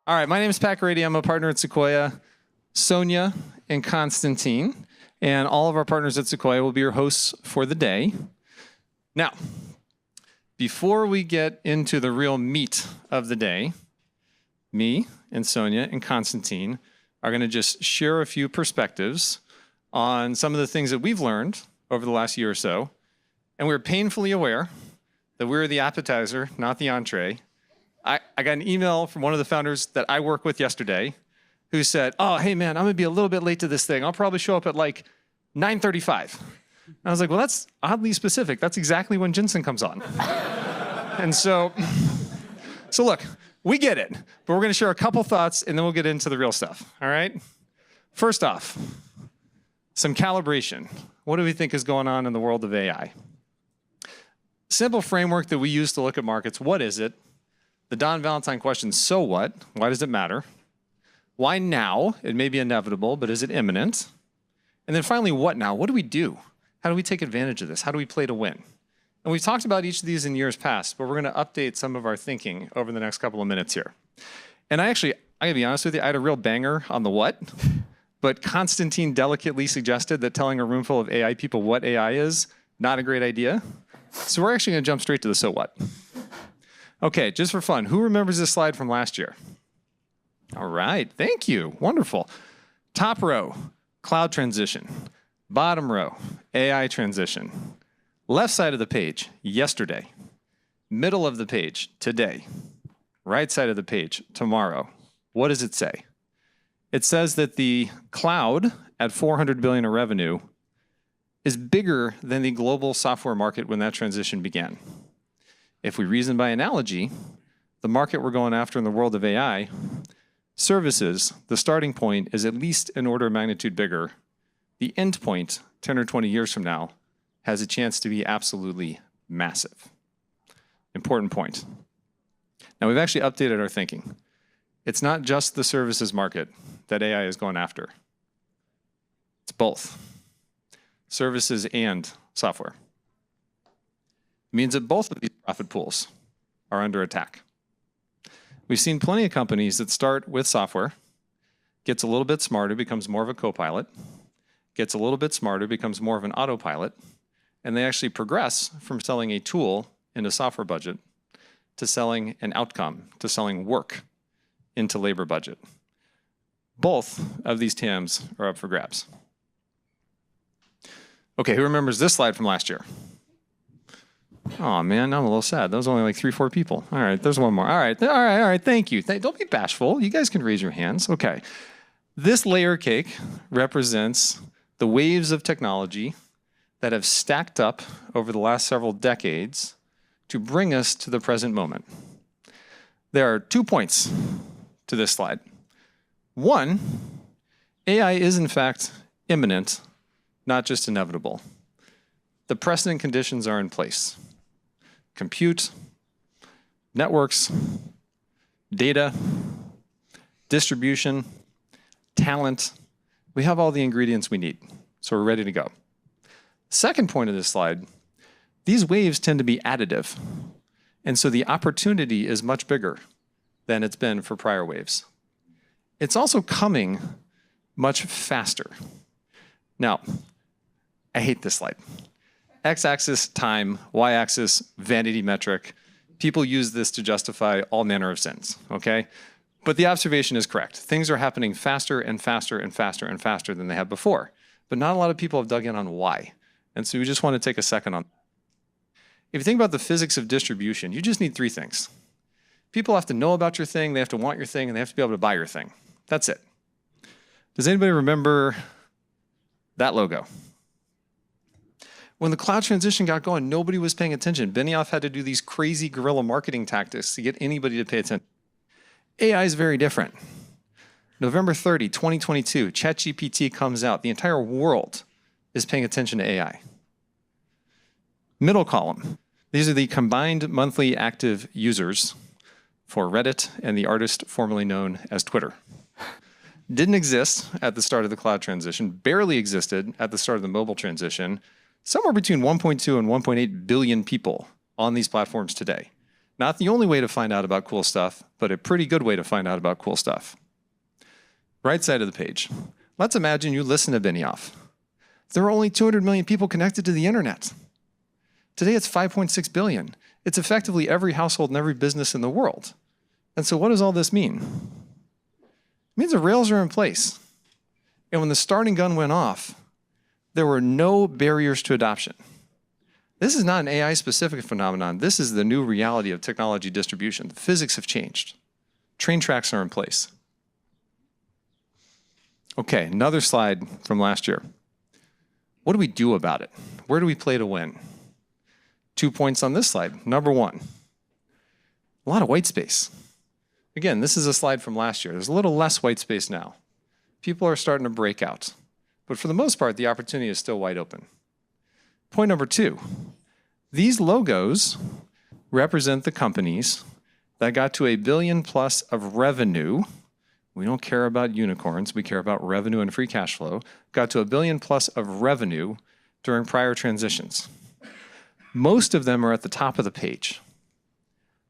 All right, my name is Pat Grady. I'm a partner at Sequoia. Sonia and Constantine and all of our partners at Sequoia will be your hosts for the day. Now, before we get into the real meat of the day, me and Sonia and Constantine are going to just share a few perspectives on some of the things that we've learned over the last year or so. And we're painfully aware that we're the appetizer, not the entree. I got an email from one of the founders that I work with yesterday who said, oh, hey, man, I'm going to be a little bit late to this thing. I'll probably show up at like 9:35. I was like, well, that's oddly specific. That's exactly when Jensen comes on. And so look, we get it, but we're going to share a couple thoughts and then we'll get into the real stuff, all right? First off, some calibration. What do we think is going on in the world of AI? Simple framework that we use to look at markets. What is it? The Don Valentine question, so what? Why does it matter? Why now? It may be inevitable, but is it imminent? And then finally, what now? What do we do? How do we take advantage of this? How do we play to win? And we've talked about each of these in years past, but we're going to update some of our thinking over the next couple of minutes here. And I gotta be honest with you, I had a real banger on the what, but Constantine delicately suggested that telling a room full of AI people what AI is, not a great idea. So we're actually going to jump straight to the so what. Okay, just for fun, who remembers this slide from last year? All right, thank you, wonderful. Top row, cloud transition. Bottom row, AI transition. Left side of the page, yesterday. Middle of the page, today. Right side of the page, tomorrow. What does it say? It says that the cloud at $400 billion in revenue is bigger than the global software market when that transition began. If we reason by analogy, the market we're going after in the world of AI, services, the starting point is at least an order of magnitude bigger. The end point, 10 or 20 years from now, has a chance to be absolutely massive. Important point. Now, we've actually updated our thinking. It's not just the services market that AI is going after. It's both. Services and software. It means that both of these profit pools are under attack. We've seen plenty of companies that start with software, gets a little bit smarter, becomes more of a co-pilot, gets a little bit smarter, becomes more of an autopilot, and they actually progress from selling a tool in a software budget to selling an outcome, to selling work into labor budget. Both of these TAMs are up for grabs. Okay, who remembers this slide from last year? Oh man, I'm a little sad. That was only like 3 or 4 people. All right, there's one more. All right, thank you. Don't be bashful. You guys can raise your hands. Okay. This layer cake represents the waves of technology that have stacked up over the last several decades to bring us to the present moment. There are 2 points to this slide. One, AI is in fact imminent, not just inevitable. The precedent conditions are in place. Compute, networks, data, distribution, talent. We have all the ingredients we need, so we're ready to go. Second point of this slide, these waves tend to be additive, and so the opportunity is much bigger than it's been for prior waves. It's also coming much faster. Now, I hate this slide. X-axis time, y-axis vanity metric. People use this to justify all manner of sins, okay? But the observation is correct. Things are happening faster and faster and faster and faster than they have before. But not a lot of people have dug in on why. And so we just want to take a second on that. If you think about the physics of distribution, you just need 3 things. People have to know about your thing, they have to want your thing, and they have to be able to buy your thing. That's it. Does anybody remember that logo? When the cloud transition got going, nobody was paying attention. Benioff had to do these crazy guerrilla marketing tactics to get anybody to pay attention. AI is very different. November 30, 2022, ChatGPT comes out. The entire world is paying attention to AI. Middle column. These are the combined monthly active users for Reddit and the artist formerly known as Twitter. Didn't exist at the start of the cloud transition, barely existed at the start of the mobile transition, somewhere between 1.2 and 1.8 billion people on these platforms today. Not the only way to find out about cool stuff, but a pretty good way to find out about cool stuff. Right side of the page. Let's imagine you listen to Benioff. There are only 200 million people connected to the internet. Today it's 5.6 billion. It's effectively every household and every business in the world. And so what does all this mean? It means the rails are in place. And when the starting gun went off, there were no barriers to adoption. This is not an AI-specific phenomenon. This is the new reality of technology distribution. The physics have changed. Train tracks are in place. Okay, another slide from last year. What do we do about it? Where do we play to win? 2 points on this slide. Number one, a lot of white space. Again, this is a slide from last year. There's a little less white space now. People are starting to break out. But for the most part, the opportunity is still wide open. Point number two, these logos represent the companies that got to $1 billion plus of revenue. We don't care about unicorns. We care about revenue and free cash flow. Got to $1 billion plus of revenue during prior transitions. Most of them are at the top of the page.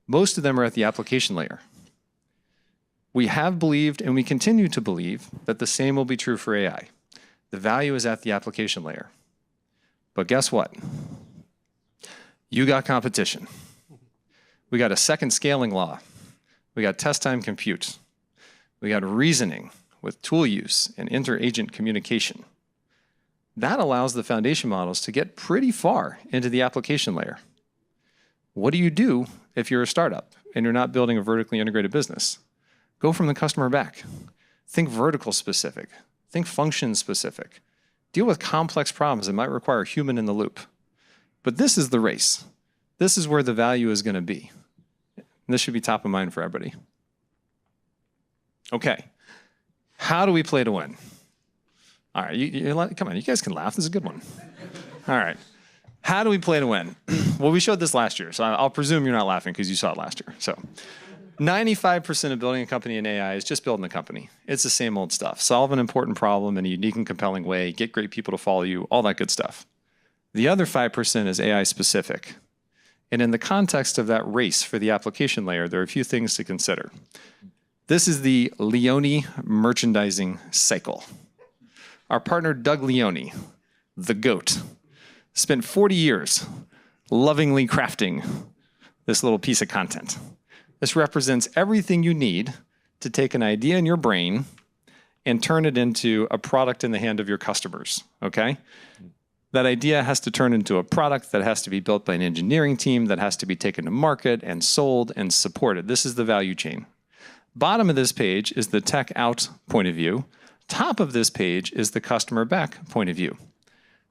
Most of them are at the application layer. We have believed and we continue to believe that the same will be true for AI. The value is at the application layer. But guess what? You got competition. We got a second scaling law. We got test time compute. We got reasoning with tool use and inter-agent communication. That allows the foundation models to get pretty far into the application layer. What do you do if you're a startup and you're not building a vertically integrated business? Go from the customer back. Think vertical specific. Think function specific. Deal with complex problems that might require a human in the loop. But this is the race. This is where the value is going to be. And this should be top of mind for everybody. Okay, how do we play to win? All right, come on, you guys can laugh. This is a good one. All right, how do we play to win? Well, we showed this last year, so I'll presume you're not laughing because you saw it last year. So 95% of building a company in AI is just building the company. It's the same old stuff. Solve an important problem in a unique and compelling way, get great people to follow you, all that good stuff. The other 5% is AI specific. And in the context of that race for the application layer, there are a few things to consider. This is the Leone merchandising cycle. Our partner, Doug Leone, the GOAT, spent 40 years lovingly crafting this little piece of content. This represents everything you need to take an idea in your brain and turn it into a product in the hand of your customers, okay? That idea has to turn into a product that has to be built by an engineering team, that has to be taken to market and sold and supported. This is the value chain. Bottom of this page is the tech out point of view. Top of this page is the customer back point of view.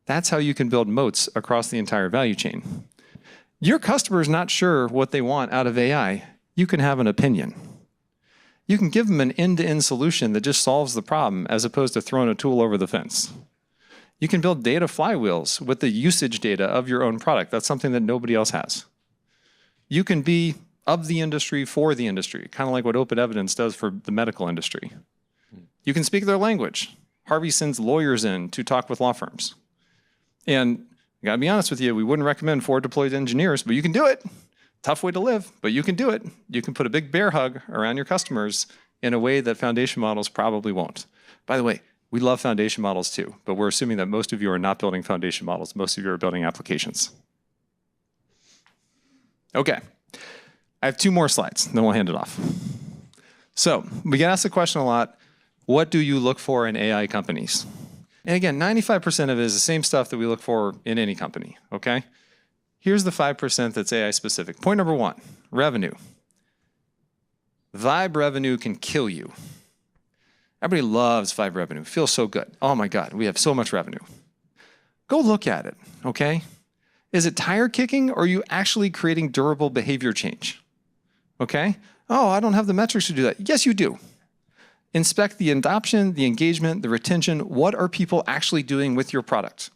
That's how you can build moats across the entire value chain. Your customer is not sure what they want out of AI. You can have an opinion. You can give them an end-to-end solution that just solves the problem as opposed to throwing a tool over the fence. You can build data flywheels with the usage data of your own product. That's something that nobody else has. You can be of the industry for the industry, kind of like what Open Evidence does for the medical industry. You can speak their language. Harvey sends lawyers in to talk with law firms. And I gotta be honest with you, we wouldn't recommend forward deployed engineers, but you can do it. Tough way to live, but you can do it. You can put a big bear hug around your customers in a way that foundation models probably won't. By the way, we love foundation models too, but we're assuming that most of you are not building foundation models. Most of you are building applications. Okay, I have 2 more slides, then we'll hand it off. So we get asked the question a lot, what do you look for in AI companies? And again, 95% of it is the same stuff that we look for in any company, okay? Here's the 5% that's AI specific. Point number 1, revenue. Vibe revenue can kill you. Everybody loves Vibe revenue. Feels so good. Oh my God, we have so much revenue. Go look at it, okay? Is it tire kicking or are you actually creating durable behavior change? Okay? Oh, I don't have the metrics to do that. Yes, you do. Inspect the adoption, the engagement, the retention. What are people actually doing with your product?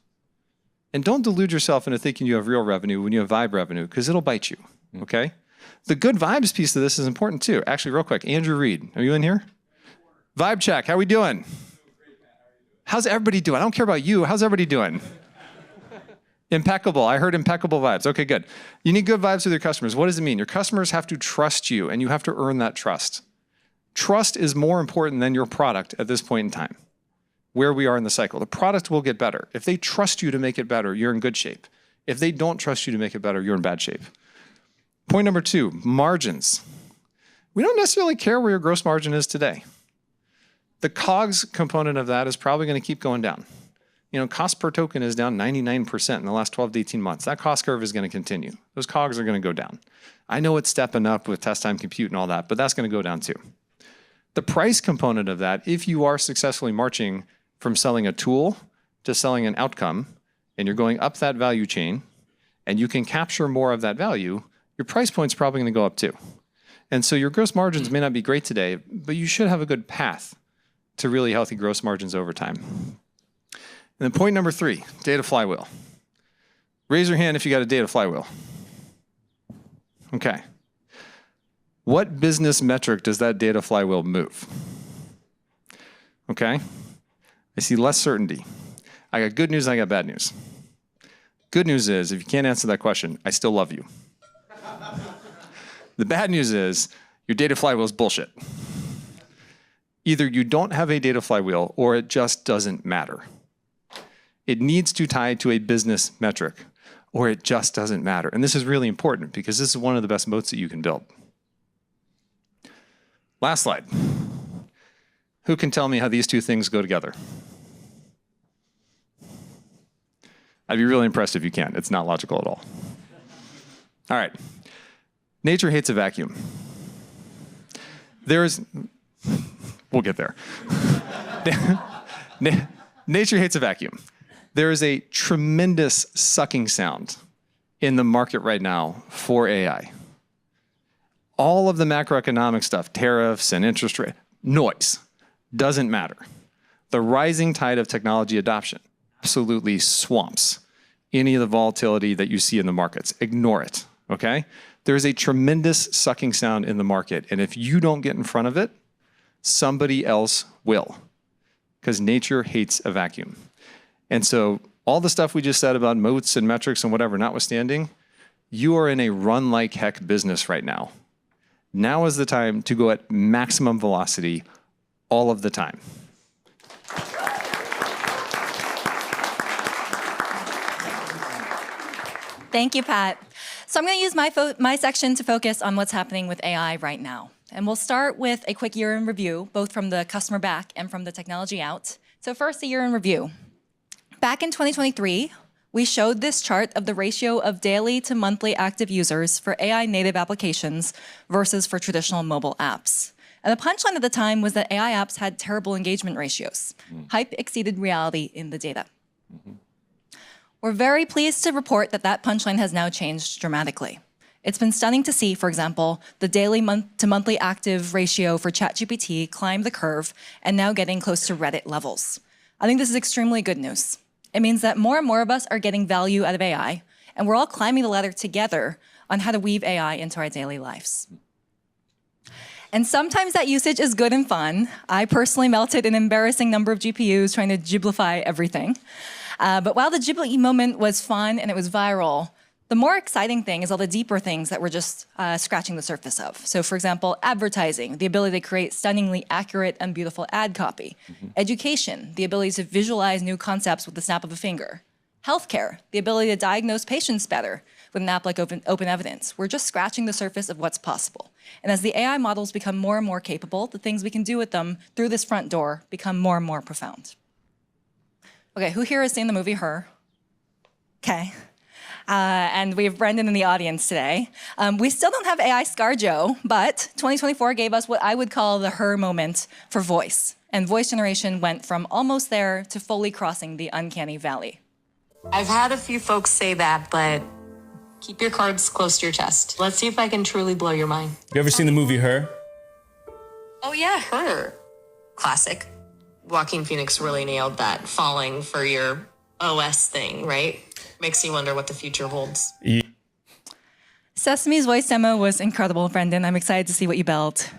And don't delude yourself into thinking you have real revenue when you have Vibe revenue, because it'll bite you, okay? The good vibes piece of this is important too. Actually, real quick, Andrew Reed, are you in here? Vibe check, how are we doing? How's everybody doing? I don't care about you, how's everybody doing? Impeccable. I heard impeccable vibes. Okay, good. You need good vibes with your customers. What does it mean? Your customers have to trust you, and you have to earn that trust. Trust is more important than your product at this point in time, where we are in the cycle. The product will get better. If they trust you to make it better, you're in good shape. If they don't trust you to make it better, you're in bad shape. Point number 2, margins. We don't necessarily care where your gross margin is today. The COGS component of that is probably going to keep going down. Cost per token is down 99% in the last 12 to 18 months. That cost curve is going to continue. Those COGS are going to go down. I know it's stepping up with test time compute and all that, but that's going to go down too. The price component of that, if you are successfully marching from selling a tool to selling an outcome, and you're going up that value chain, and you can capture more of that value, your price point's probably going to go up too. And so your gross margins may not be great today, but you should have a good path to really healthy gross margins over time. And then point number 3, data flywheel. Raise your hand if you got a data flywheel. Okay. What business metric does that data flywheel move? Okay. I see less certainty. I got good news, I got bad news. Good news is, if you can't answer that question, I still love you. The bad news is, your data flywheel is bullshit. Either you don't have a data flywheel, or it just doesn't matter. It needs to tie to a business metric, or it just doesn't matter. And this is really important, because this is one of the best moats that you can build. Last slide. Who can tell me how these two things go together? I'd be really impressed if you can. It's not logical at all. All right. Nature hates a vacuum. We'll get there. Nature hates a vacuum. There is a tremendous sucking sound in the market right now for AI. All of the macroeconomic stuff, tariffs and interest rate, noise, doesn't matter. The rising tide of technology adoption absolutely swamps any of the volatility that you see in the markets. Ignore it, okay? There's a tremendous sucking sound in the market, and if you don't get in front of it, somebody else will, because nature hates a vacuum. And so all the stuff we just said about moats and metrics and whatever notwithstanding, you are in a run like heck business right now. Now is the time to go at maximum velocity all of the time. Thank you, Pat. So I'm going to use my section to focus on what's happening with AI right now. And we'll start with a quick year in review, both from the customer back and from the technology out. So first, a year in review. Back in 2023, we showed this chart of the ratio of daily to monthly active users for AI native applications versus for traditional mobile apps. And the punchline at the time was that AI apps had terrible engagement ratios. Hype exceeded reality in the data. We're very pleased to report that that punchline has now changed dramatically. It's been stunning to see, for example, the daily to monthly active ratio for ChatGPT climb the curve and now getting close to Reddit levels. I think this is extremely good news. It means that more and more of us are getting value out of AI, and we're all climbing the ladder together on how to weave AI into our daily lives. And sometimes that usage is good and fun. I personally melted an embarrassing number of GPUs trying to Ghiblify everything. But while the Ghibli moment was fun and it was viral, the more exciting thing is all the deeper things that we're just scratching the surface of. So for example, advertising, the ability to create stunningly accurate and beautiful ad copy. Education, the ability to visualize new concepts with the snap of a finger. Healthcare, the ability to diagnose patients better with an app like Open Evidence. We're just scratching the surface of what's possible. And as the AI models become more and more capable, the things we can do with them through this front door become more and more profound. Okay, who here has seen the movie Her? Okay. And we have Brendan in the audience today. We still don't have AI ScarJo, but 2024 gave us what I would call the Her moment for voice. And voice generation went from almost there to fully crossing the uncanny valley. I've had a few folks say that, but keep your cards close to your chest. Let's see if I can truly blow your mind. You ever seen the movie Her? Oh yeah, Her. Classic. Joaquin Phoenix really nailed that falling for your OS thing, right? Makes you wonder what the future holds. Sesame's voice demo was incredible, Brendan. I'm excited to see what you built.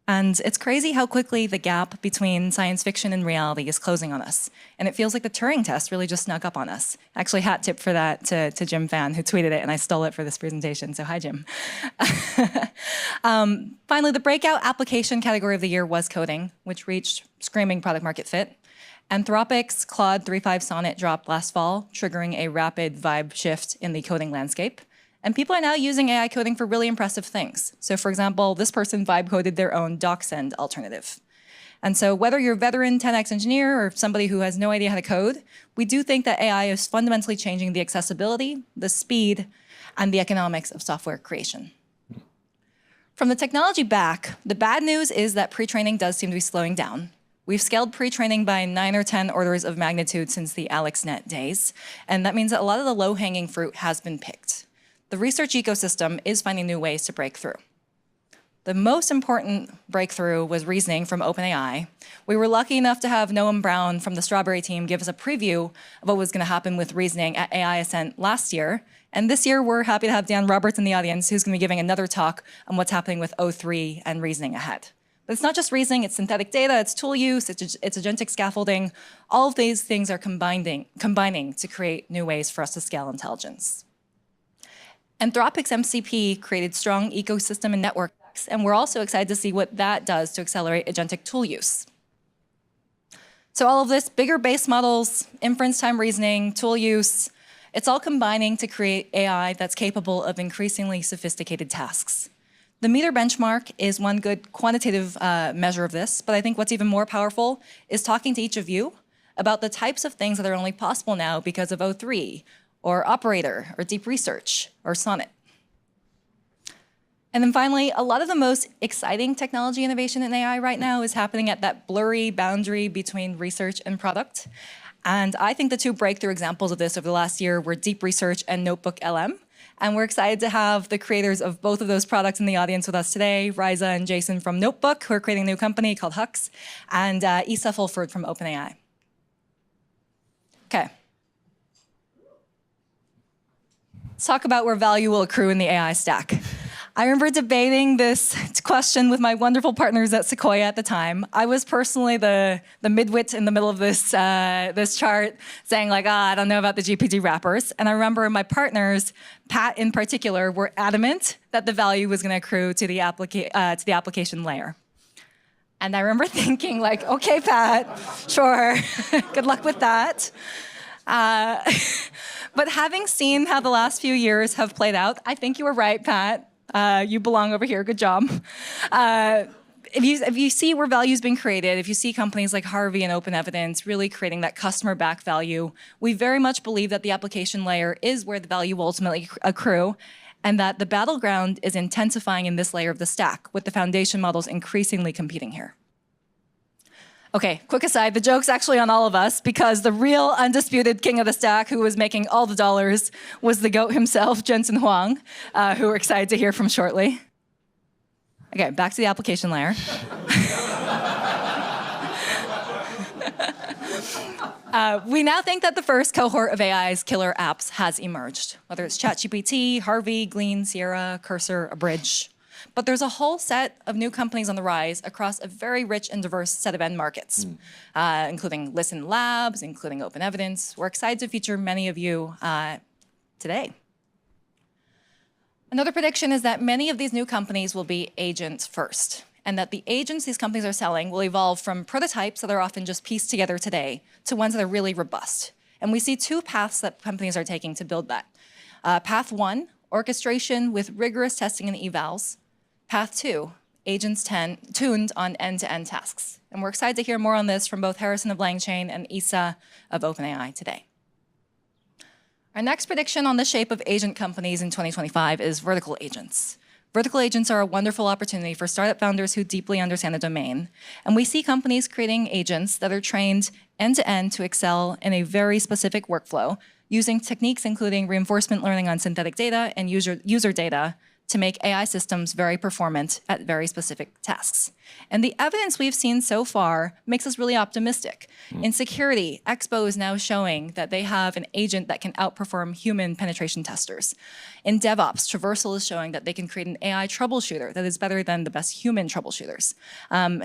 And it's crazy how quickly the gap between science fiction and reality is closing on us. And it feels like the Turing test really just snuck up on us. Actually, hat tip for that to Jim Fan, who tweeted it, and I stole it for this presentation, so hi, Jim. Finally, the breakout application category of the year was coding, which reached screaming product market fit. Anthropic's Claude 3.5 Sonnet dropped last fall, triggering a rapid vibe shift in the coding landscape. And people are now using AI coding for really impressive things. So for example, this person vibe coded their own DocSend alternative. And so whether you're a veteran 10x engineer or somebody who has no idea how to code, we do think that AI is fundamentally changing the accessibility, the speed, and the economics of software creation. From the technology back, the bad news is that pre-training does seem to be slowing down. We've scaled pre-training by 9 or 10 orders of magnitude since the AlexNet days, and that means that a lot of the low-hanging fruit has been picked. The research ecosystem is finding new ways to break through. The most important breakthrough was reasoning from OpenAI. We were lucky enough to have Noam Brown from the Strawberry team give us a preview of what was going to happen with reasoning at AI Ascent last year. And this year, we're happy to have Dan Roberts in the audience, who's going to be giving another talk on what's happening with O3 and reasoning ahead. But it's not just reasoning, it's synthetic data, it's tool use, it's agentic scaffolding. All of these things are combining to create new ways for us to scale intelligence. Anthropic's MCP created strong ecosystem and network effects, and we're also excited to see what that does to accelerate agentic tool use. So all of this, bigger base models, inference time reasoning, tool use, it's all combining to create AI that's capable of increasingly sophisticated tasks. The meter benchmark is one good quantitative measure of this, but I think what's even more powerful is talking to each of you about the types of things that are only possible now because of O3, or Operator, or Deep Research, or Sonnet. And then finally, a lot of the most exciting technology innovation in AI right now is happening at that blurry boundary between research and product. And I think the two breakthrough examples of this over the last year were Deep Research and Notebook LM. And we're excited to have the creators of both of those products in the audience with us today, Riza and Jason from Notebook, who are creating a new company called Hux, and Isa Fulford from OpenAI. Okay. Let's talk about where value will accrue in the AI stack. I remember debating this question with my wonderful partners at Sequoia at the time. I was personally the midwit in the middle of this, this chart, saying like, I don't know about the GPT wrappers. And I remember my partners, Pat in particular, were adamant that the value was going to accrue to the application layer. And I remember thinking like, okay, Pat, sure, good luck with that. But having seen how the last few years have played out, I think you were right, Pat. You belong over here, good job. If you see where value is being created, if you see companies like Harvey and Open Evidence really creating that customer-backed value, we very much believe that the application layer is where the value will ultimately accrue, and that the battleground is intensifying in this layer of the stack, with the foundation models increasingly competing here. Okay, quick aside, the joke's actually on all of us, because the real undisputed king of the stack who was making all the dollars was the GOAT himself, Jensen Huang, who we're excited to hear from shortly. Okay, back to the application layer. We now think that the first cohort of AI's killer apps has emerged, whether it's ChatGPT, Harvey, Glean, Sierra, Cursor, Abridge. But there's a whole set of new companies on the rise across a very rich and diverse set of end markets, including Listen Labs, including Open Evidence. We're excited to feature many of you today. Another prediction is that many of these new companies will be agents first, and that the agents these companies are selling will evolve from prototypes that are often just pieced together today to ones that are really robust. And we see two paths that companies are taking to build that. Path one, orchestration with rigorous testing and evals. Path two, agents tuned on end-to-end tasks. And we're excited to hear more on this from both Harrison of LangChain and Isa of OpenAI today. Our next prediction on the shape of agent companies in 2025 is vertical agents. Vertical agents are a wonderful opportunity for startup founders who deeply understand the domain. And we see companies creating agents that are trained end-to-end to excel in a very specific workflow, using techniques including reinforcement learning on synthetic data and user data to make AI systems very performant at very specific tasks. And the evidence we've seen so far makes us really optimistic. In security, Expo is now showing that they have an agent that can outperform human penetration testers. In DevOps, Traversal is showing that they can create an AI troubleshooter that is better than the best human troubleshooters.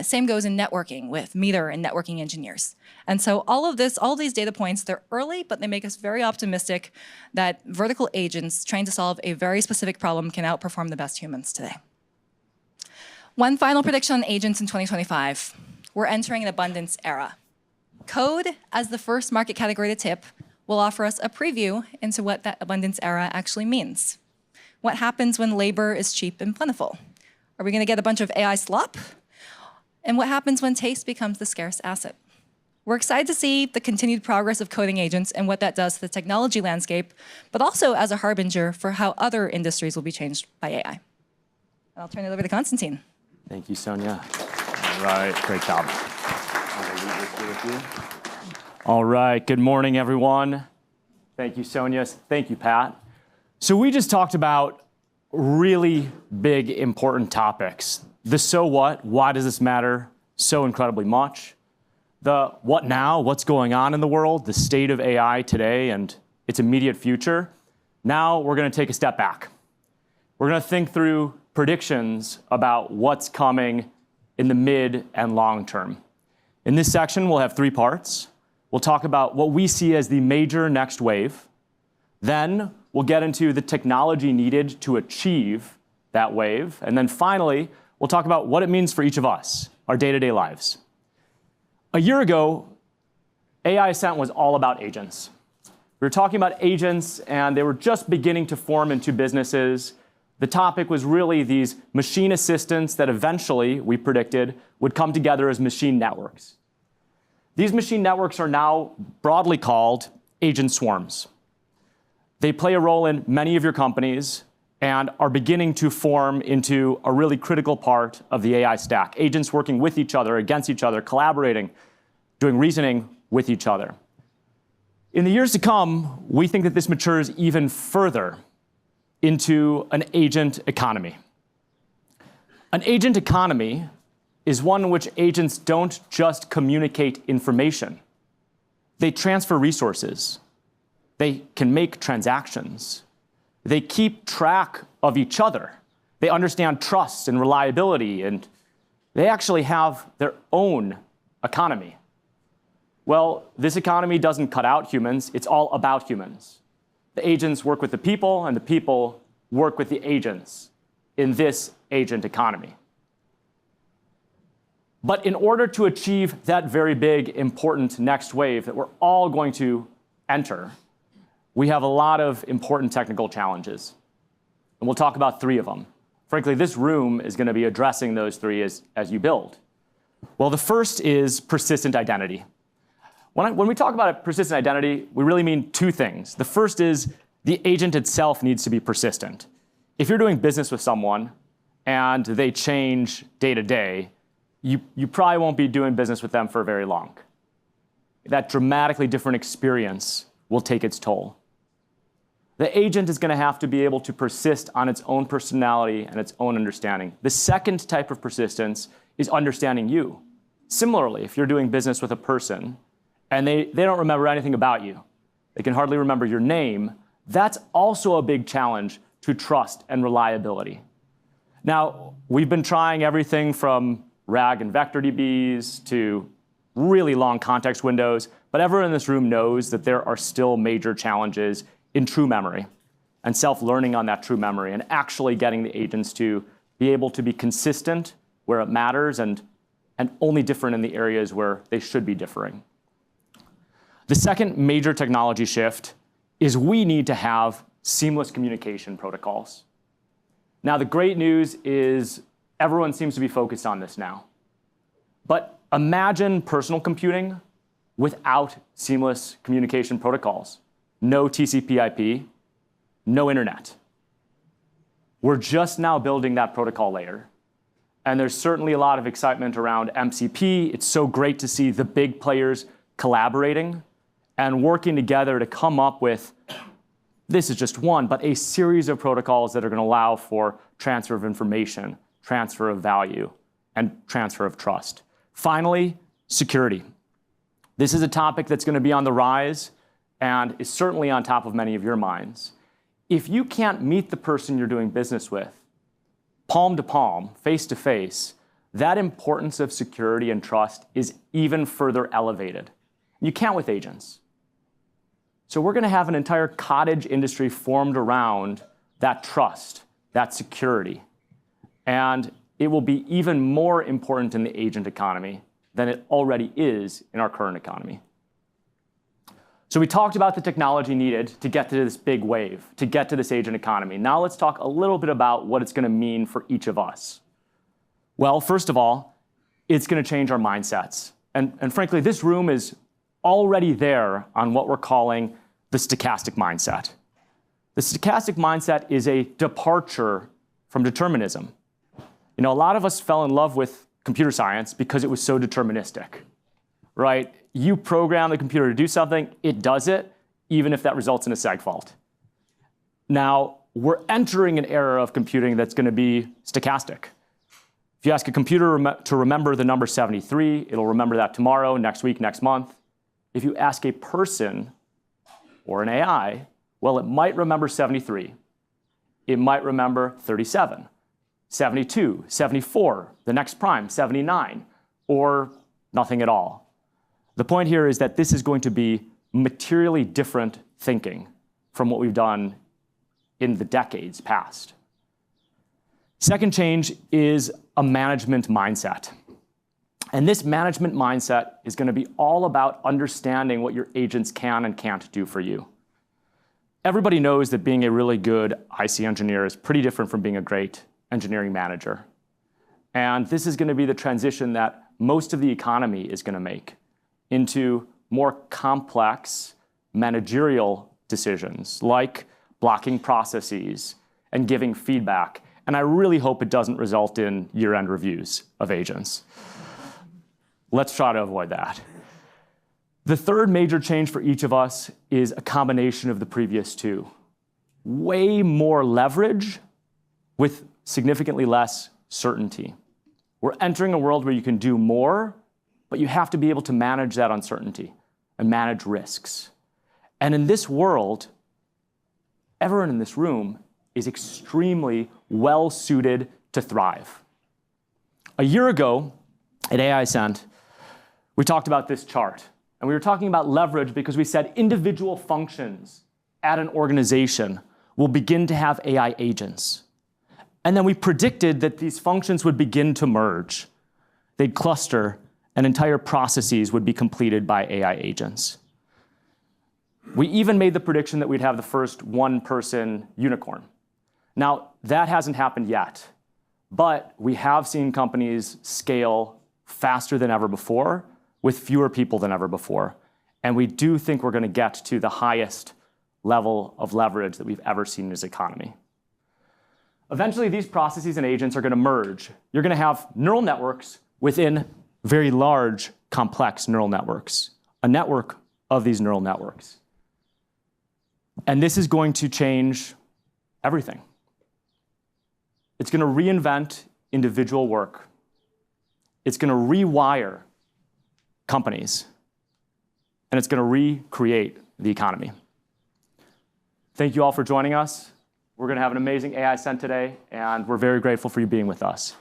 Same goes in networking with Meter and networking engineers. And so all of these data points, they're early, but they make us very optimistic that vertical agents trying to solve a very specific problem can outperform the best humans today. One final prediction on agents in 2025. We're entering an abundance era. Code, as the first market category to tip, will offer us a preview into what that abundance era actually means. What happens when labor is cheap and plentiful? Are we going to get a bunch of AI slop? And what happens when taste becomes the scarce asset? We're excited to see the continued progress of coding agents and what that does to the technology landscape, but also as a harbinger for how other industries will be changed by AI. I'll turn it over to Konstantin. Thank you, Sonia. All right, great job. All right, good morning, everyone. Thank you, Sonia. Thank you, Pat. So we just talked about really big, important topics. The so what, why does this matter so incredibly much? The what now, what's going on in the world, the state of AI today and its immediate future. Now we're going to take a step back. We're going to think through predictions about what's coming in the mid and long term. In this section, we'll have three parts. We'll talk about what we see as the major next wave. Then we'll get into the technology needed to achieve that wave. And then finally, we'll talk about what it means for each of us, our day-to-day lives. A year ago, AI Ascent was all about agents. We were talking about agents, and they were just beginning to form into businesses. The topic was really these machine assistants that eventually, we predicted, would come together as machine networks. These machine networks are now broadly called agent swarms. They play a role in many of your companies and are beginning to form into a really critical part of the AI stack. Agents working with each other, against each other, collaborating, doing reasoning with each other. In the years to come, we think that this matures even further into an agent economy. An agent economy is one in which agents don't just communicate information. They transfer resources. They can make transactions. They keep track of each other. They understand trust and reliability, and they actually have their own economy. Well, this economy doesn't cut out humans. It's all about humans. The agents work with the people, and the people work with the agents in this agent economy. But in order to achieve that very big, important next wave that we're all going to enter, we have a lot of important technical challenges. And we'll talk about three of them. Frankly, this room is going to be addressing those three as you build. Well, the first is persistent identity. When we talk about persistent identity, we really mean two things. The first is the agent itself needs to be persistent. If you're doing business with someone and they change day to day, you probably won't be doing business with them for very long. That dramatically different experience will take its toll. The agent is going to have to be able to persist on its own personality and its own understanding. The second type of persistence is understanding you. Similarly, if you're doing business with a person and they don't remember anything about you, they can hardly remember your name, that's also a big challenge to trust and reliability. Now, we've been trying everything from RAG and vector DBs to really long context windows, but everyone in this room knows that there are still major challenges in true memory and self-learning on that true memory and actually getting the agents to be able to be consistent where it matters and only different in the areas where they should be differing. The second major technology shift is we need to have seamless communication protocols. Now, the great news is everyone seems to be focused on this now. But imagine personal computing without seamless communication protocols. No TCP/IP, no internet. We're just now building that protocol layer. And there's certainly a lot of excitement around MCP. It's so great to see the big players collaborating and working together to come up with, this is just one, but a series of protocols that are going to allow for transfer of information, transfer of value, and transfer of trust. Finally, security. This is a topic that's going to be on the rise and is certainly on top of many of your minds. If you can't meet the person you're doing business with, palm to palm, face to face, that importance of security and trust is even further elevated. You can't with agents. So we're going to have an entire cottage industry formed around that trust, that security. And it will be even more important in the agent economy than it already is in our current economy. So we talked about the technology needed to get to this big wave, to get to this agent economy. Now let's talk a little bit about what it's going to mean for each of us. Well, first of all, it's going to change our mindsets. And frankly, this room is already there on what we're calling the stochastic mindset. The stochastic mindset is a departure from determinism. You know, a lot of us fell in love with computer science because it was so deterministic, right? You program the computer to do something, it does it, even if that results in a seg fault. Now, we're entering an era of computing that's going to be stochastic. If you ask a computer to remember the number 73, it'll remember that tomorrow, next week, next month. If you ask a person or an AI, well, it might remember 73. It might remember 37, 72, 74, the next prime, 79, or nothing at all. The point here is that this is going to be materially different thinking from what we've done in the decades past. Second change is a management mindset. And this management mindset is going to be all about understanding what your agents can and can't do for you. Everybody knows that being a really good IC engineer is pretty different from being a great engineering manager. And this is going to be the transition that most of the economy is going to make into more complex managerial decisions like blocking processes and giving feedback. And I really hope it doesn't result in year-end reviews of agents. Let's try to avoid that. The third major change for each of us is a combination of the previous two. Way more leverage with significantly less certainty. We're entering a world where you can do more, but you have to be able to manage that uncertainty and manage risks. And in this world, everyone in this room is extremely well-suited to thrive. A year ago at AI Cent, we talked about this chart. And we were talking about leverage because we said individual functions at an organization will begin to have AI agents. And then we predicted that these functions would begin to merge. They'd cluster, and entire processes would be completed by AI agents. We even made the prediction that we'd have the first one-person unicorn. Now, that hasn't happened yet, but we have seen companies scale faster than ever before, with fewer people than ever before. And we do think we're going to get to the highest level of leverage that we've ever seen in this economy. Eventually, these processes and agents are going to merge. You're going to have neural networks within very large, complex neural networks, a network of these neural networks. And this is going to change everything. It's going to reinvent individual work. It's going to rewire companies, and it's going to recreate the economy. Thank you all for joining us. We're going to have an amazing AI Cent today, and we're very grateful for you being with us.